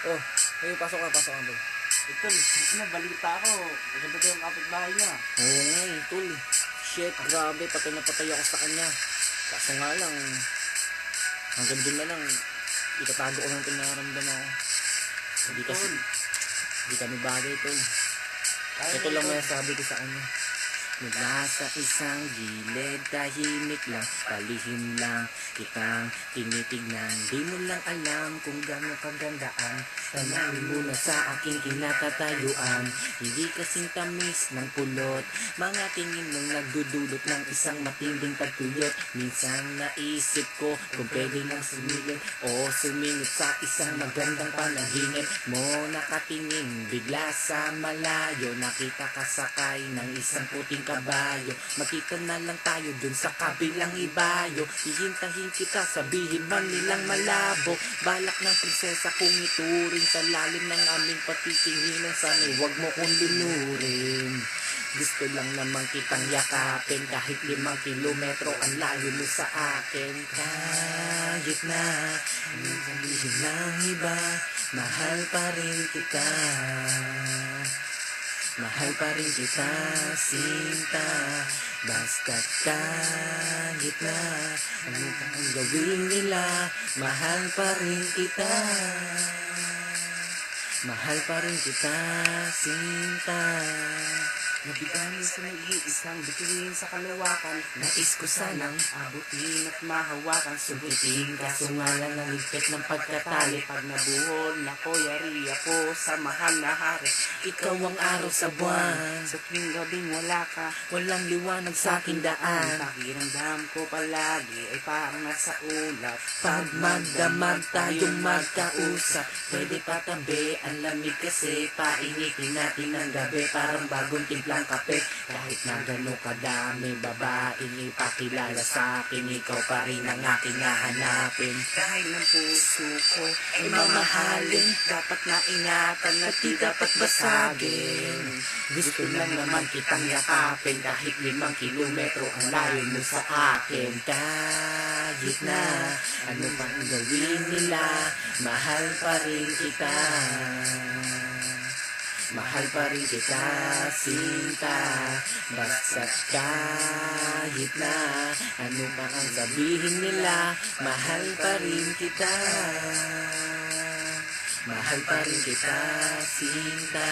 Oh, hey, pasok ka, boy. Ito, balita ako. Maganda daw yung kapitbahay niya. Oo nga eh, tol. Shit, grabe, patay na patay ako sa kanya. Kaso nga lang, hanggang dun na lang, itatago ko lang pinaramdam ako. Hindi kami bagay, tol. Ito lang may sabi ko sa kanya. Mula sa isang gilid, tahimik lang, palihim lang kitang tinitignan. Di mo lang alam kung gano'ng kagandaan. Tanawin mo na sa aking kinatatayuan. Hindi kasing tamis ng pulot, mga tingin mong nagdudulot ng isang matinding pagtuyot. Minsan naisip ko kung pwede nang sumilip o sumingit sa isang magandang panaginip mo. Nakatingin bigla sa malayo, nakita ka sakay ng isang puting kabayo. Magkita na lang tayo dun sa kabilang ibayo. Hihintahin kita, sabihin man nilang malabo. Balak ng prinsesa kung ituring sa lalim ng aming patitinginan. Sana'y wag mo kong linurin. Gusto lang naman kitang yakapin, kahit 5 kilometro ang layo mo sa akin. Kahit na anong sabihin ng iba, mahal pa rin kita. Mahal pa rin kita, sinta. Basta't kahit na ano pa ang gawin nila, mahal pa rin kita. Mahal pa rin kita, sinta. Nabiganin sa nag-iisang bituin sa kalawakan. Nais ko sanang Abutin at mahawakan. sugutin, kaso nga lang ang higpit ng pagkatali. Pag nabuhol, nako'y yari ako sa mahal na hari. Ikaw ang araw sa buwan, Sa tuwing gabing wala ka, walang liwanag sa aking daan. pakiramdam ko palagi ay parang nasa ulap. Pag magdamag tayong magkausap, pwede patabi ang lamig kasi painitin natin ang gabi. Parang bagong timplang kape, kahit na gano'ng kadami babaeng ipakilala sa akin, ikaw pa rin ang aking hahanapin. Dahil ng puso ko Ay mamahalin, dapat na ingatan at di dapat basagin. gusto lang naman kitang yakapin, kahit 5 kilometro ang layo mo sa akin. Kahit na ano pa ang gawin nila, mahal pa rin kita. Mahal pa rin kita, sinta. Basta't kahit na ano pa ang sabihin nila, mahal pa rin kita. Mahal pa rin kita, sinta.